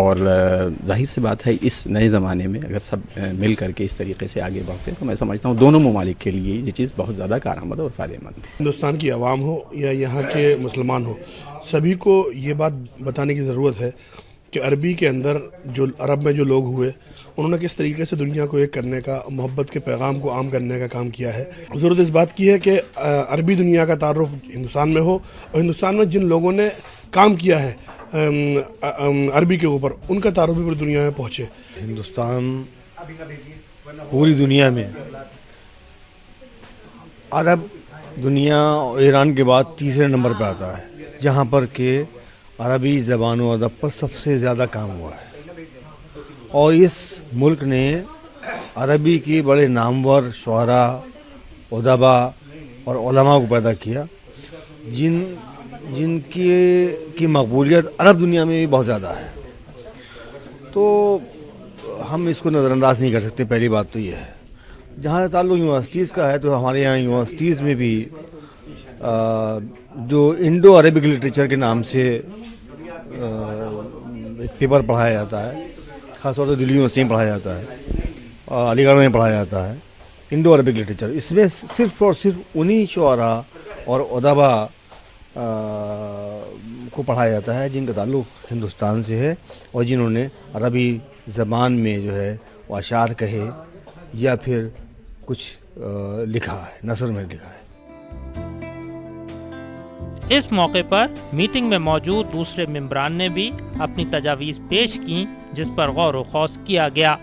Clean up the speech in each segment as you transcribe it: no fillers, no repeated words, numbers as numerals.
اور ظاہر سی بات ہے اس نئے زمانے میں اگر سب مل کر کے اس طریقے سے آگے بڑھتے ہیں تو میں سمجھتا ہوں دونوں ممالک کے لیے یہ چیز بہت زیادہ کارآمد اور فائدہ مند ہے. ہندوستان کی عوام ہو یا یہاں کے مسلمان ہو، سبھی کو یہ بات بتانے کی ضرورت ہے کہ عربی کے اندر جو عرب میں جو لوگ ہوئے انہوں نے کس طریقے سے دنیا کو ایک کرنے کا، محبت کے پیغام کو عام کرنے کا کام کیا ہے. ضرورت اس بات کی ہے کہ عربی دنیا کا تعارف ہندوستان میں ہو، اور ہندوستان میں جن لوگوں نے کام کیا ہے عربی کے اوپر ان کا تعارف بھی پوری دنیا میں پہنچے. ہندوستان پوری دنیا میں عرب دنیا اور ایران کے بعد تیسرے نمبر پہ آتا ہے، جہاں پر کہ عربی زبان و ادب پر سب سے زیادہ کام ہوا ہے. اور اس ملک نے عربی کی بڑے نامور شعراء، ادبا اور علماء کو پیدا کیا جن کی مقبولیت عرب دنیا میں بھی بہت زیادہ ہے. تو ہم اس کو نظر انداز نہیں کر سکتے. پہلی بات تو یہ ہے. جہاں تعلق یونیورسٹیز کا ہے تو ہمارے یہاں یونیورسٹیز میں بھی جو انڈو عربک لٹریچر کے نام سے ایک پیپر پڑھایا جاتا ہے، خاص طور سے دلی یونیورسٹی میں پڑھایا جاتا ہے، علی گڑھ میں پڑھایا جاتا ہے انڈو عربک لٹریچر. اس میں صرف اور صرف انہی شعراء اور ادبا کو پڑھایا جاتا ہے جن کا تعلق ہندوستان سے ہے اور جنہوں نے عربی زبان میں جو ہے وہ اشعار کہے یا پھر کچھ لکھا ہے، نثر میں لکھا ہے. اس موقع پر میٹنگ میں موجود دوسرے ممبران نے بھی اپنی تجاویز پیش کی جس پر غور و خوض کیا گیا.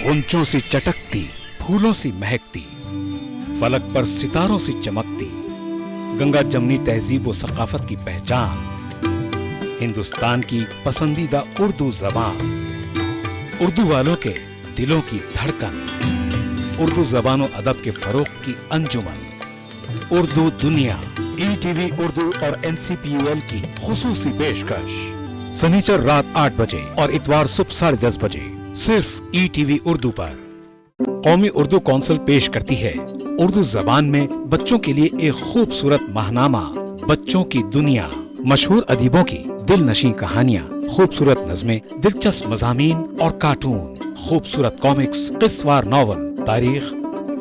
غنچوں سے چٹکتی، پھولوں سے مہکتی، فلک پر ستاروں سے چمکتی، گنگا جمنی تہذیب و ثقافت کی پہچان، ہندوستان کی پسندیدہ اردو زبان، اردو والوں کے دلوں کی دھڑکن، اردو زبان و ادب کے فروغ کی انجمن، اردو دنیا. ETV اردو اور NCPUL کی خصوصی پیشکش سنیچر رات 8 بجے اور اتوار صبح 10:30 بجے صرف ETV اردو پر. قومی اردو کونسل پیش کرتی ہے اردو زبان میں بچوں کے لیے ایک خوبصورت ماہنامہ بچوں کی دنیا. مشہور ادیبوں کی دل نشیں کہانیاں، خوبصورت نظمیں، دلچسپ مضامین اور کارٹون، خوبصورت کامکس، قصہ وار ناول، تاریخ،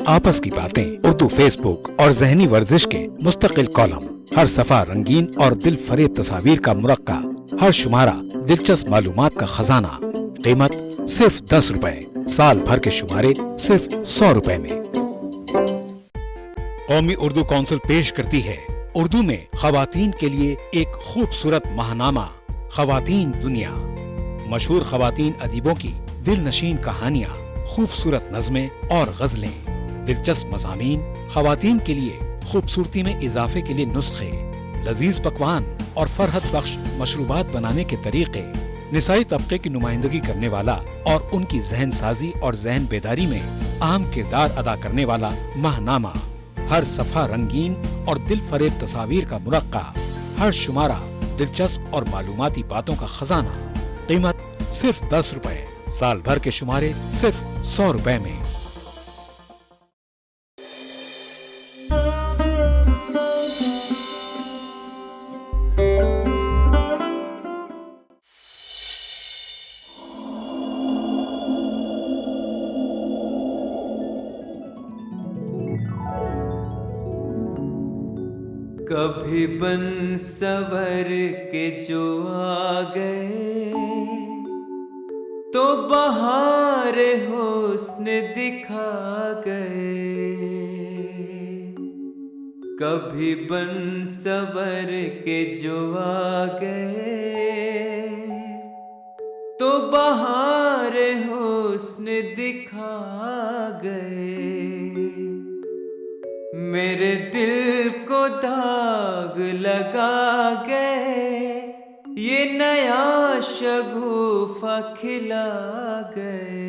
آپس کی باتیں، اردو فیس بک اور ذہنی ورزش کے مستقل کالم. ہر صفحہ رنگین اور دل فریب تصاویر کا مرقع، ہر شمارہ دلچسپ معلومات کا خزانہ. قیمت صرف 10 روپے. سال بھر کے شمارے صرف 100 روپے میں. قومی اردو کونسل پیش کرتی ہے اردو میں خواتین کے لیے ایک خوبصورت ماہنامہ خواتین دنیا. مشہور خواتین ادیبوں کی دل نشین کہانیاں، خوبصورت نظمیں اور غزلیں، دلچسپ مضامین، خواتین کے لیے خوبصورتی میں اضافے کے لیے نسخے، لذیذ پکوان اور فرحت بخش مشروبات بنانے کے طریقے، نسائی طبقے کی نمائندگی کرنے والا اور ان کی ذہن سازی اور ذہن بیداری میں اہم کردار ادا کرنے والا ماہنامہ. ہر صفحہ رنگین اور دل فریب تصاویر کا مرقع، ہر شمارہ دلچسپ اور معلوماتی باتوں کا خزانہ. قیمت صرف 10 روپے. سال بھر کے شمارے صرف 100 روپے میں. کبھی بن سور کے جو آ گئے تو بہار حسن دکھا گئے. کبھی بن سور کے جو آ گئے تو بہار حسن دکھا گئے. میرے دل کو داغ لگا گئے، یہ نیا شگوفہ کھلا گئے.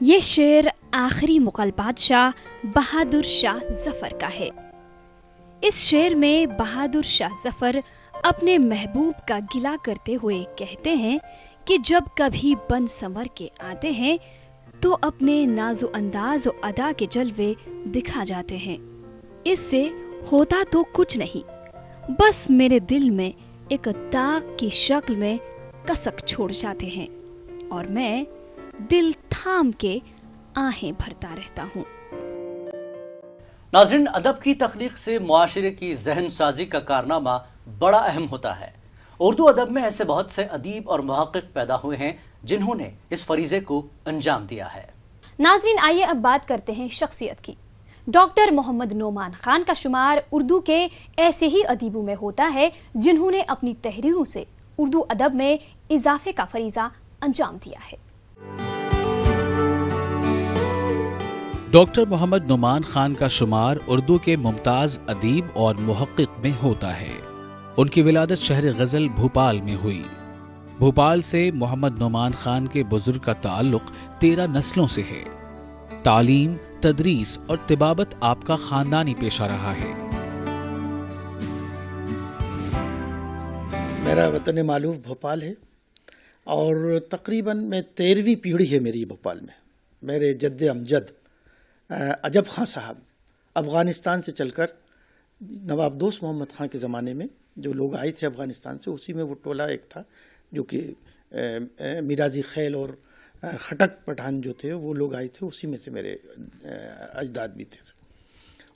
یہ شعر آخری مغل بادشاہ بہادر شاہ ظفر کا ہے۔ اس شعر میں بہادر شاہ ظفر اپنے محبوب کا گلہ کرتے ہوئے کہتے ہیں کہ جب کبھی بن سنور کے آتے ہیں تو اپنے ناز و انداز و ادا کے جلوے دکھا جاتے ہیں، اس سے ہوتا تو کچھ نہیں، بس میرے دل میں ایک داغ کی شکل میں کسک چھوڑ جاتے ہیں اور میں دل تھام کے آہیں بھرتا رہتا ہوں۔ ناظرین، ادب کی تخلیق سے معاشرے کی ذہن سازی کا کارنامہ بڑا اہم ہوتا ہے۔ اردو ادب میں ایسے بہت سے ادیب اور محقق پیدا ہوئے ہیں جنہوں نے اس فریضے کو انجام دیا ہے۔ ناظرین، آئیے اب بات کرتے ہیں شخصیت کی۔ ڈاکٹر محمد نعمان خان کا شمار اردو کے ایسے ہی ادیبوں میں ہوتا ہے جنہوں نے اپنی تحریروں سے اردو ادب میں اضافے کا فریضہ انجام دیا ہے۔ ڈاکٹر محمد نعمان خان کا شمار اردو کے ممتاز ادیب اور محقق میں ہوتا ہے۔ ان کی ولادت شہر غزل بھوپال میں ہوئی۔ بھوپال سے محمد نعمان خان کے بزرگ کا تعلق 13 نسلوں سے ہے۔ تعلیم، تدریس اور طبابت آپ کا خاندانی پیشہ رہا ہے۔ میرا وطن معلوف بھوپال ہے اور تقریباً میں 13ویں پیڑھی ہے میری بھوپال میں۔ میرے جد امجد عجب خان صاحب افغانستان سے چل کر نواب دوست محمد خان کے زمانے میں جو لوگ آئے تھے افغانستان سے، اسی میں وہ ٹولہ ایک تھا جو کہ میرازی خیل اور خٹک پٹھان جو تھے وہ لوگ آئے تھے، اسی میں سے میرے اجداد بھی تھے۔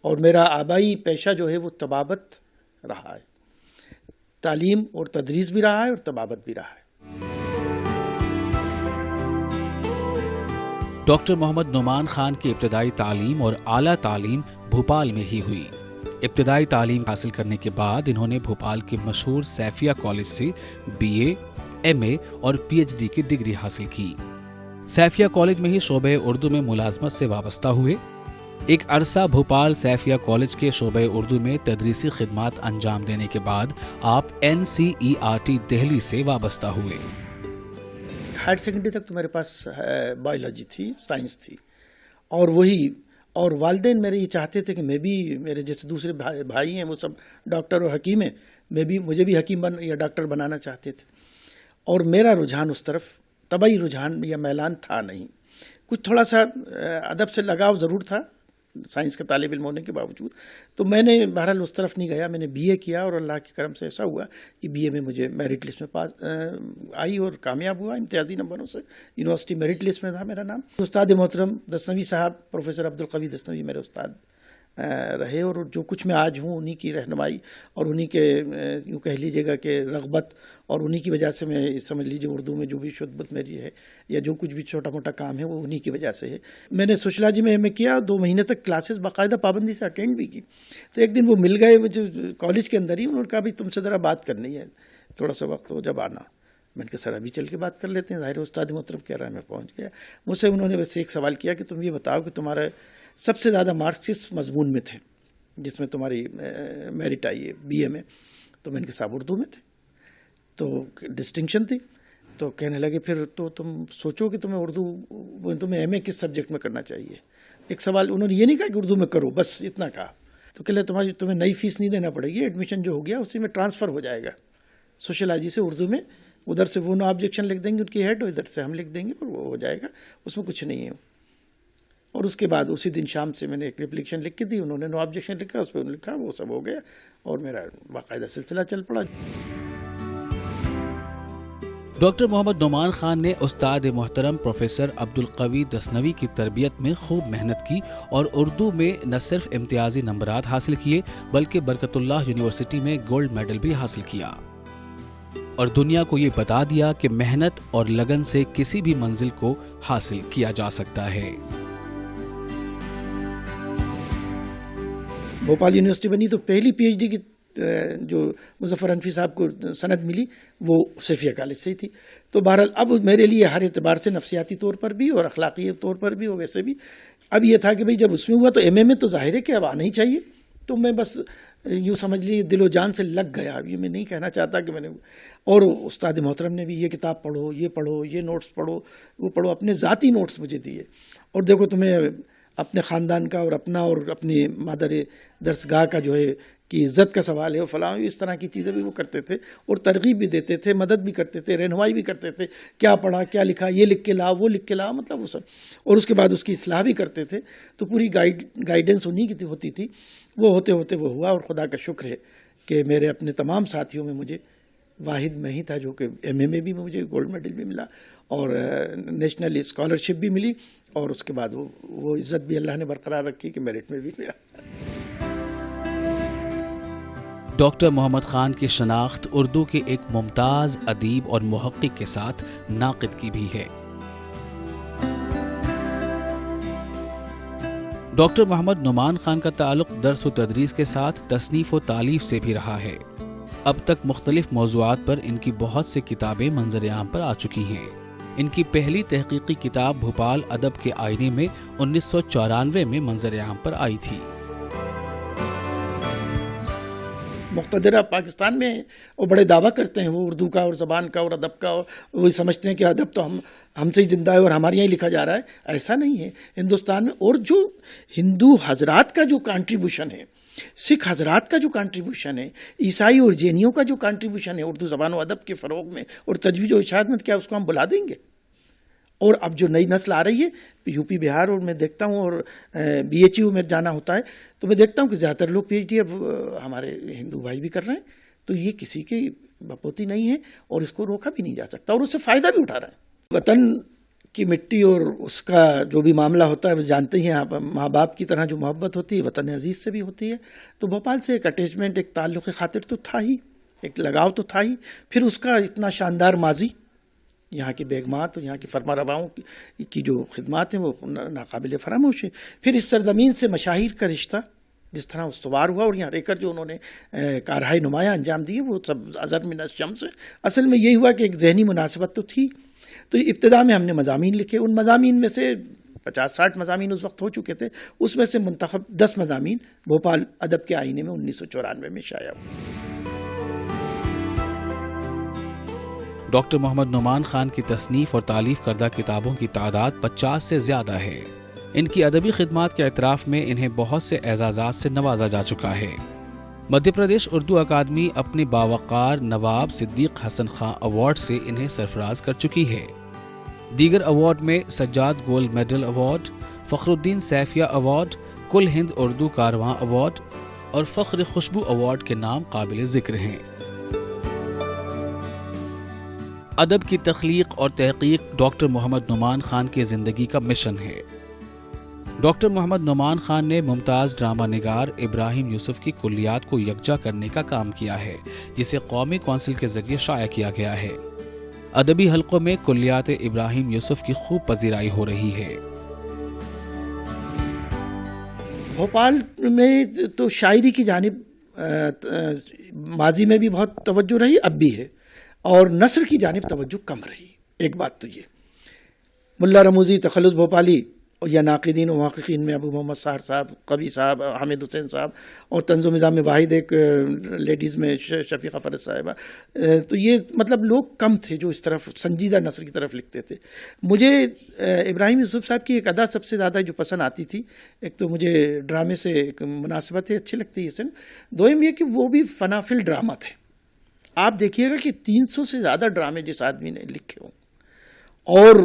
اور میرا آبائی پیشہ جو ہے وہ طبابت رہا ہے، تعلیم اور تدریس بھی رہا ہے اور طبابت بھی رہا ہے۔ ڈاکٹر محمد نعمان خان کی ابتدائی تعلیم اور اعلیٰ تعلیم بھوپال میں ہی ہوئی۔ ابتدائی تعلیم حاصل کرنے کے بعد انہوں نے بھوپال کے مشہور سیفیہ کالج سے BA، MA اور PhD کی ڈگری حاصل کی۔ سیفیہ کالج میں ہی شعبہ اردو میں ملازمت سے وابستہ ہوئے۔ ایک عرصہ بھوپال سیفیہ کالج کے شعبہ اردو میں تدریسی خدمات انجام دینے کے بعد آپ NCERT دہلی سے وابستہ ہوئے۔ ہائر سیکنڈری تک تو میرے پاس بایولوجی تھی، سائنس تھی، اور وہی اور والدین میرے یہ چاہتے تھے کہ میں بھی، میرے جیسے دوسرے بھائی ہیں وہ سب ڈاکٹر اور حکیم ہیں، مجھے بھی حکیم یا ڈاکٹر بنانا چاہتے تھے، اور میرا رجحان اس طرف طبعی رجحان یا میلان تھا نہیں۔ کچھ تھوڑا سا ادب سے لگاؤ ضرور تھا، سائنس کا طالب علم ہونے کے باوجود، تو میں نے بہرحال اس طرف نہیں گیا۔ میں نے BA کیا اور اللہ کے کرم سے ایسا ہوا کہ BA میں مجھے میرٹ لسٹ میں پاس آئی اور کامیاب ہوا امتیازی نمبروں سے۔ یونیورسٹی میرٹ لسٹ میں تھا میرا نام۔ استاد محترم دسنوی صاحب پروفیسر عبدالقوی دسنوی میرے استاد رہے، اور جو کچھ میں آج ہوں انہی کی رہنمائی اور انہی کے یوں کہہ لیجیے گا کہ رغبت، اور انہی کی وجہ سے میں سمجھ لیجیے اردو میں جو بھی شدت میری ہے یا جو کچھ بھی چھوٹا موٹا کام ہے وہ انہی کی وجہ سے ہے۔ میں نے سوشلوجی میں MA کیا، 2 مہینے تک کلاسز باقاعدہ پابندی سے اٹینڈ بھی کی۔ تو ایک دن وہ مل گئے جو کالج کے اندر ہی، انہوں نے کہا بھی تم سے ذرا بات کرنی ہے، تھوڑا سا وقت ہو جب آنا۔ میں نے کہا سر ابھی چل کے بات کر لیتے ہیں، ظاہر استاد محترم کہہ رہا ہے، میں پہنچ گیا۔ مجھ سے انہوں نے بس ایک سوال کیا کہ تم یہ بتاؤ کہ تمہارا سب سے زیادہ مارکس کس مضمون میں تھے جس میں تمہاری میرٹ آئی ہے BA میں؟ تو میں نے کہا صاحب اردو میں تھے، تو ڈسٹنکشن تھی۔ تو کہنے لگے پھر تو تم سوچو کہ تمہیں MA کس سبجیکٹ میں کرنا چاہیے۔ ایک سوال انہوں نے یہ نہیں کہا کہ اردو میں کرو، بس اتنا کہا۔ تو کہ تمہیں نئی فیس نہیں دینا پڑے گی، ایڈمیشن جو ہو گیا اسی میں ٹرانسفر ہو جائے گا سوشلوجی سے اردو میں، ادھر سے وہ نو آبجیکشن لکھ دیں گے ان کی ہیڈ، اور ادھر سے ہم لکھ دیں گے اور وہ ہو جائے گا، اس میں کچھ نہیں ہے۔ اور اس کے بعد اسی دن شام سے میں نے ایک ریپلیکیشن لکھ کے دی، انہوں نے نو آبجیکشن لکھا، اس پہ انہوں نے لکھا، وہ سب ہو گیا اور میرا باقاعدہ سلسلہ چل پڑا۔ ڈاکٹر محمد نعمان خان نے استاد محترم پروفیسر عبدالقوی دسنوی کی تربیت میں خوب محنت کی اور اردو میں نہ صرف امتیازی نمبرات حاصل کیے بلکہ برکت اللہ یونیورسٹی میں گولڈ میڈل بھی حاصل کیا، اور دنیا کو یہ بتا دیا کہ محنت اور لگن سے کسی بھی منزل کو حاصل کیا جا سکتا ہے۔ بھوپال یونیورسٹی بنی تو پہلی PhD کی جو مظفر انفی صاحب کو سند ملی وہ سیفیہ کالج سے ہی تھی۔ تو بہرحال اب میرے لیے ہر اعتبار سے نفسیاتی طور پر بھی اور اخلاقی طور پر بھی اور ویسے بھی اب یہ تھا کہ بھئی جب اس میں ہوا تو MA میں تو ظاہر ہے کہ اب آنا ہی چاہیے۔ تو میں بس یوں سمجھ لیے دل و جان سے لگ گیا. یہ میں نہیں کہنا چاہتا کہ میں نے, اور استاد محترم نے بھی یہ کتاب پڑھو, یہ نوٹس پڑھو, وہ پڑھو, اپنے ذاتی نوٹس مجھے دیے. اور دیکھو تمہیں اپنے خاندان کا اور اپنا اور اپنی مادر درسگاہ کا جو ہے کہ عزت کا سوال ہے, اور فلاں, اس طرح کی چیزیں بھی وہ کرتے تھے, اور ترغیب بھی دیتے تھے, مدد بھی کرتے تھے, رہنمائی بھی کرتے تھے, کیا پڑھا, کیا لکھا, یہ لکھ کے لا, وہ لکھ کے لا, مطلب وہ سب. اور اس کے بعد اس کی اصلاح بھی کرتے تھے. تو پوری گائیڈنس انہی کی ہوتی تھی. وہ ہوتے ہوتے وہ ہوا, اور خدا کا شکر ہے کہ میرے اپنے تمام ساتھیوں میں مجھے واحد میں ہی تھا جو کہ ایم اے میں بھی مجھے گولڈ میڈل بھی ملا, اور نیشنل اسکالرشپ بھی ملی, اور اس کے بعد وہ عزت بھی اللہ نے برقرار رکھی کہ میرٹ میں بھی ملا. ڈاکٹر محمد خان کی شناخت اردو کے ایک ممتاز ادیب اور محقق کے ساتھ ناقد کی بھی ہے. ڈاکٹر محمد نعمان خان کا تعلق درس و تدریس کے ساتھ تصنیف و تالیف سے بھی رہا ہے. اب تک مختلف موضوعات پر ان کی بہت سی کتابیں منظر عام پر آ چکی ہیں. ان کی پہلی تحقیقی کتاب بھوپال ادب کے آئینے میں 1994 میں منظر عام پر آئی تھی. مقتدرہ پاکستان میں ہیں, اور بڑے دعویٰ کرتے ہیں وہ اردو کا اور زبان کا اور ادب کا, اور وہی سمجھتے ہیں کہ ادب تو ہم سے ہی زندہ ہے اور ہمارے یہاں ہی لکھا جا رہا ہے. ایسا نہیں ہے ہندوستان میں. اور جو ہندو حضرات کا جو کنٹریبیوشن ہے, سکھ حضرات کا جو کنٹریبیوشن ہے, عیسائی اور جینیوں کا جو کنٹریبیوشن ہے اردو زبان و ادب کے فروغ میں اور تجوید و ارشاد میں, کیا اس کو ہم بلا دیں گے؟ اور اب جو نئی نسل آ رہی ہے یو پی بہار, اور میں دیکھتا ہوں, اور بی ایچ یو میں جانا ہوتا ہے تو میں دیکھتا ہوں کہ زیادہ تر لوگ پی ایچ ڈی اب ہمارے ہندو بھائی بھی کر رہے ہیں. تو یہ کسی کی بپوتی نہیں ہے, اور اس کو روکا بھی نہیں جا سکتا, اور اس سے فائدہ بھی اٹھا رہا ہے. وطن کی مٹی اور اس کا جو بھی معاملہ ہوتا ہے وہ جانتے ہی ہیں, ماں باپ کی طرح جو محبت ہوتی ہے وطن عزیز سے بھی ہوتی ہے. تو بھوپال سے ایک اٹیچمنٹ, ایک تعلق خاطر تو تھا ہی, ایک لگاؤ تو تھا ہی. پھر اس کا اتنا شاندار ماضی, یہاں کی بیگمات اور یہاں کی فرما رواؤں کی جو خدمات ہیں وہ ناقابل فراموش ہے. پھر اس سرزمین سے مشاہیر کا رشتہ جس طرح استوار ہوا, اور یہاں رہ کر جو انہوں نے کارہائے نمایاں انجام دیے وہ سب ازر من الشمس ہے. اصل میں یہی ہوا کہ ایک ذہنی مناسبت تو تھی. تو ابتدا میں ہم نے مضامین لکھے. ان مضامین میں سے 50-60 مضامین اس وقت ہو چکے تھے. اس میں سے منتخب 10 مضامین بھوپال ادب کے آئینے میں 1994 میں شائع ہوئے. ڈاکٹر محمد نعمان خان کی تصنیف اور تالیف کردہ کتابوں کی تعداد 50 سے زیادہ ہے. ان کی ادبی خدمات کے اعتراف میں انہیں بہت سے اعزازات سے نوازا جا چکا ہے. مدھیہ پردیش اردو اکادمی اپنے باوقار نواب صدیق حسن خان ایوارڈ سے انہیں سرفراز کر چکی ہے. دیگر ایوارڈ میں سجاد گولڈ میڈل ایوارڈ, فخر الدین سیفیہ ایوارڈ, کل ہند اردو کارواں ایوارڈ اور فخر خوشبو ایوارڈ کے نام قابل ذکر ہیں. ادب کی تخلیق اور تحقیق ڈاکٹر محمد نعمان خان کی زندگی کا مشن ہے. ڈاکٹر محمد نعمان خان نے ممتاز ڈرامہ نگار ابراہیم یوسف کی کلیات کو یکجا کرنے کا کام کیا ہے, جسے قومی کونسل کے ذریعے شائع کیا گیا ہے. ادبی حلقوں میں کلیات ابراہیم یوسف کی خوب پذیرائی ہو رہی ہے. بھوپال میں تو شاعری کی جانب ماضی میں بھی بہت توجہ رہی, اب بھی ہے, اور نثر کی جانب توجہ کم رہی. ایک بات تو یہ, ملا رموزی, تخلص بھوپالی اور یا ناقدین و محققین میں ابو محمد سحر صاحب, قوی صاحب, حامد حسین صاحب, اور طنز و نظام میں واحد ایک لیڈیز میں شفیقہ فرز صاحبہ, تو یہ مطلب لوگ کم تھے جو اس طرف سنجیدہ نثر کی طرف لکھتے تھے. مجھے ابراہیم یوسف صاحب کی ایک ادا سب سے زیادہ جو پسند آتی تھی, ایک تو مجھے ڈرامے سے ایک مناسبت ہے, اچھی لگتی ہے اس سے. دوم یہ کہ وہ بھی فنافل ڈرامہ تھے. آپ دیکھیے گا کہ 300 سے زیادہ ڈرامے جس آدمی نے لکھے ہوں, اور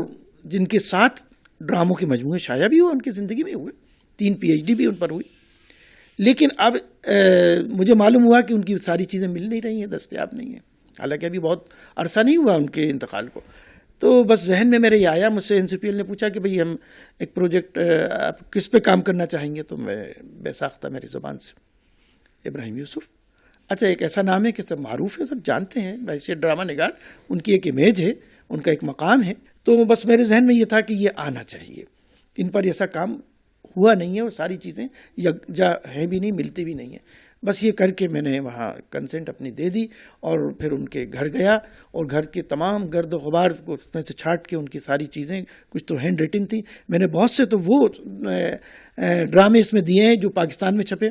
جن کے ساتھ ڈراموں کے مجموعے شائع بھی ہوئے, ان کی زندگی میں ہوئے, 3 PhD بھی ان پر ہوئی. لیکن اب مجھے معلوم ہوا کہ ان کی ساری چیزیں مل نہیں رہی ہیں, دستیاب نہیں ہیں. حالانکہ ابھی بہت عرصہ نہیں ہوا ان کے انتقال کو. تو بس ذہن میں میرے یہ آیا, مجھ سے NCPL نے پوچھا کہ بھئی ہم ایک پروجیکٹ آپ کس پہ کام کرنا چاہیں گے, تو میں بے ساختہ میری زبان سے ابراہیم یوسف. اچھا, ایک ایسا نام ہے کہ سب معروف ہے, سب جانتے ہیں, ویسے ڈرامہ نگار, ان کی ایک امیج ہے, ان کا ایک مقام ہے. تو بس میرے ذہن میں یہ تھا کہ یہ آنا چاہیے. ان پر ایسا کام ہوا نہیں ہے, اور ساری چیزیں یکجا ہیں بھی نہیں, ملتی بھی نہیں ہیں. بس یہ کر کے میں نے وہاں کنسنٹ اپنی دے دی, اور پھر ان کے گھر گیا, اور گھر کے تمام گرد و غبار کو اس میں سے چھانٹ کے ان کی ساری چیزیں, کچھ تو ہینڈ ریٹن تھی, میں نے بہت سے تو وہ ڈرامے اس میں دیے ہیں جو پاکستان میں چھپے,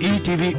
ETV